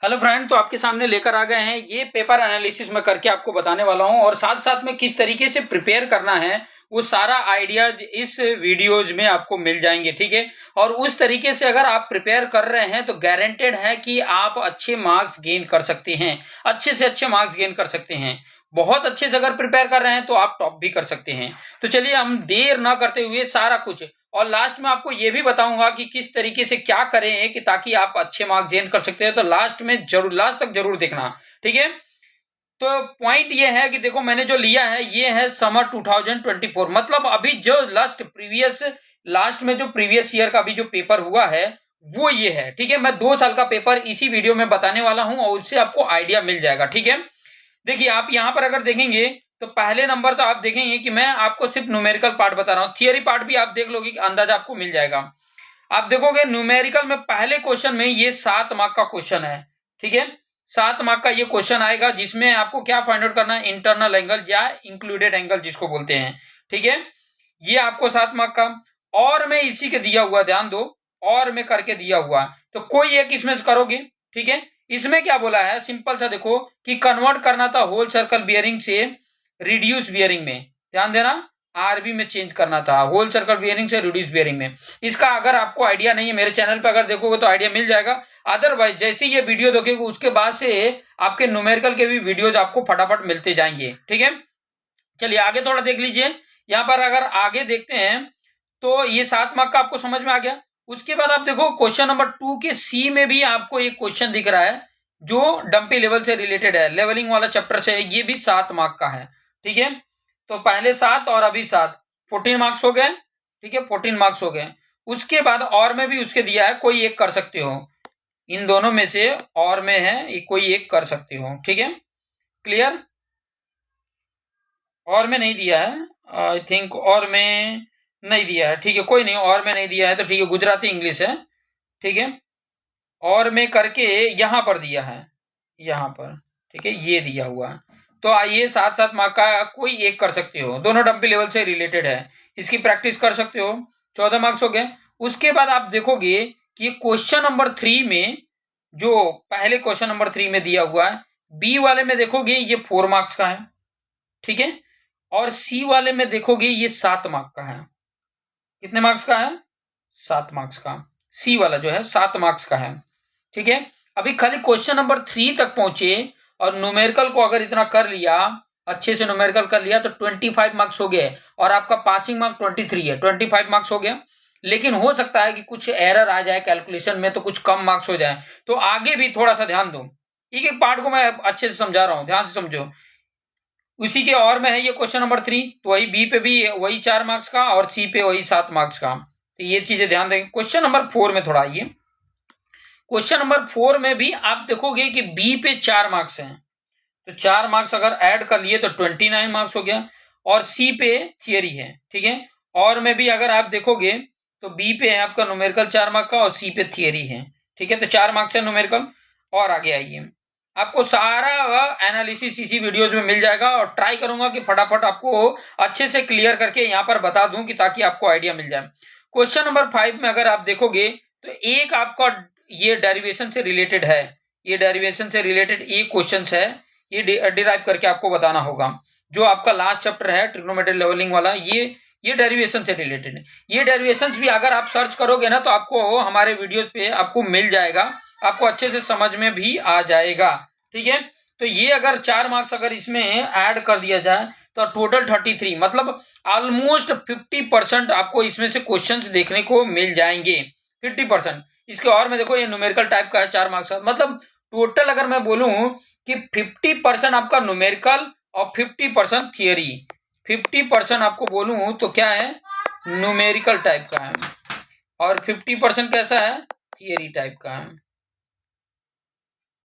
Hello friend, तो आपके सामने लेकर आ गए हैं ये पेपर एनालिसिस में करके आपको बताने वाला हूं और साथ साथ में किस तरीके से प्रिपेयर करना है वो सारा आइडियाज इस वीडियोज में आपको मिल जाएंगे। ठीक है, और उस तरीके से अगर आप प्रिपेयर कर रहे हैं तो गारंटेड है कि आप अच्छे मार्क्स गेन कर सकते हैं, अच्छे से अच्छे मार्क्स गेन कर सकते हैं। बहुत अच्छे से अगर प्रिपेयर कर रहे हैं तो आप टॉप भी कर सकते हैं। तो चलिए हम देर ना करते हुए सारा कुछ, और लास्ट में आपको ये भी बताऊंगा कि किस तरीके से क्या करें कि ताकि आप अच्छे मार्क्स गेन कर सकते हैं। तो लास्ट में जरूर, लास्ट तक जरूर देखना। ठीक है, तो पॉइंट ये है कि देखो मैंने जो लिया है ये है समर 2024, मतलब अभी जो लास्ट में जो प्रीवियस ईयर का अभी जो पेपर हुआ है वो ये है। ठीक है, मैं 2 साल का पेपर इसी वीडियो में बताने वाला हूं और उससे आपको आइडिया मिल जाएगा। ठीक है, देखिए आप यहां पर अगर देखेंगे तो पहले नंबर तो आप देखेंगे कि मैं आपको सिर्फ न्यूमेरिकल पार्ट बता रहा हूं, थियरी पार्ट भी आप देख लोगे कि अंदाजा आपको मिल जाएगा। आप देखोगे न्यूमेरिकल में पहले क्वेश्चन में ये 7 मार्क का क्वेश्चन है। ठीक है, 7 मार्क का ये क्वेश्चन आएगा जिसमें आपको क्या फाइंड आउट करना है, इंटरनल एंगल या इंक्लूडेड एंगल जिसको बोलते हैं। ठीक है, ये आपको 7 मार्क का, और मैं इसी के दिया हुआ, ध्यान दो, और मैं करके दिया हुआ, तो कोई एक इसमें से करोगे। ठीक है, इसमें क्या बोला है, सिंपल सा देखो कि कन्वर्ट करना था होल सर्कल बियरिंग से रिड्यूस बियरिंग में, ध्यान देना, आरबी में चेंज करना था, होल सर्कल बियरिंग से रिड्यूस बियरिंग में। इसका अगर आपको आइडिया नहीं है, मेरे चैनल पे अगर देखोगे तो आइडिया मिल जाएगा। अदरवाइज जैसे ये वीडियो देखोगे उसके बाद से आपके न्यूमेरिकल के भी वीडियोज आपको फटाफट मिलते जाएंगे। ठीक है, चलिए आगे थोड़ा देख लीजिए। यहां पर अगर आगे देखते हैं तो ये 7 मार्क का आपको समझ में आ गया। उसके बाद आप देखो क्वेश्चन नंबर 2 के सी में भी आपको एक क्वेश्चन दिख रहा है जो डंपी लेवल से रिलेटेड है, लेवलिंग वाला चैप्टर से, ये भी 7 मार्क का है। ठीक है, तो पहले 7 और अभी 7, 14 मार्क्स हो गए। ठीक है, 14 मार्क्स हो गए। उसके बाद और में भी उसके दिया है, कोई एक कर सकते हो, इन दोनों में से और में है कोई एक कर सकते हो। ठीक है, क्लियर, और में नहीं दिया है, आई थिंक और में नहीं दिया है। ठीक है, कोई नहीं, और में नहीं दिया है तो ठीक है, गुजराती इंग्लिश है। ठीक है, और में करके यहां पर दिया है, यहां पर। ठीक है, ये दिया हुआ है। तो आइए 7-7 मार्क का कोई एक कर सकते हो, दोनों डंपी लेवल से रिलेटेड है, इसकी प्रैक्टिस कर सकते हो। 14 मार्क्स हो गए। उसके बाद आप देखोगे कि क्वेश्चन नंबर 3 में, जो पहले क्वेश्चन नंबर 3 में दिया हुआ है, बी वाले में देखोगे ये 4 मार्क्स का है। ठीक है, और सी वाले में देखोगे ये 7 मार्क का है। कितने मार्क्स का है, 7 मार्क्स का। सी वाला जो है 7 मार्क्स का है। ठीक है, अभी खाली क्वेश्चन नंबर 3 तक पहुंचे और न्यूमेरिकल को अगर इतना कर लिया, अच्छे से न्यूमेरिकल कर लिया तो 25 मार्क्स हो गए, और आपका पासिंग मार्क 23 है, 25 मार्क्स हो गया। लेकिन हो सकता है कि कुछ एरर आ जाए कैलकुलेशन में तो कुछ कम मार्क्स हो जाए, तो आगे भी थोड़ा सा ध्यान दो। एक एक पार्ट को मैं अच्छे से समझा रहा हूं, ध्यान से समझो। उसी के और में है ये क्वेश्चन नंबर 3, तो वही बी पे भी वही 4 मार्क्स का और सी पे वही 7 मार्क्स का। तो ये चीजें ध्यान देंगे। क्वेश्चन नंबर 4 में थोड़ा आइए। क्वेश्चन नंबर 4 में भी आप देखोगे कि बी पे 4 मार्क्स हैं, तो 4 मार्क्स अगर ऐड कर लिए तो 29 मार्क्स हो गया, और सी पे थियरी है। ठीक है, और में भी अगर आप देखोगे तो बी पे है आपका न्यूमेरिकल 4 मार्क का और सी पे थियरी है। ठीक है, तो 4 मार्क्स है न्यूमेरिकल। और आगे आइए, आपको सारा एनालिसिस इसी वीडियोज में मिल जाएगा, और ट्राई करूंगा कि फटाफट आपको अच्छे से क्लियर करके यहां पर बता दूं कि ताकि आपको आइडिया मिल जाए। क्वेश्चन नंबर 5 में अगर आप देखोगे तो एक आपका ये डेरिवेशन से रिलेटेड है, ये डेरिवेशन से रिलेटेड एक क्वेश्चन है, ये डिराइव करके आपको बताना होगा। जो आपका लास्ट चैप्टर है ट्रिग्नोमेट्री लेवलिंग वाला, ये डेरिवेशन से रिलेटेड है। ये डेरिवेशंस भी अगर आप सर्च करोगे ना तो आपको हमारे वीडियोज पे आपको मिल जाएगा, आपको अच्छे से समझ में भी आ जाएगा। ठीक है, तो ये अगर 4 मार्क्स अगर इसमें ऐड कर दिया जाए तो टोटल 33, मतलब ऑलमोस्ट 50% आपको इसमें से क्वेश्चंस देखने को मिल जाएंगे, 50%। इसके और में देखो ये न्यूमेरिकल टाइप का है 4 मार्क्स का, मतलब टोटल अगर मैं बोलूं कि 50% आपका न्यूमेरिकल और 50% थियरी, 50% आपको बोलूं तो क्या है, न्यूमेरिकल टाइप का है, और 50% कैसा है, थियरी टाइप का है।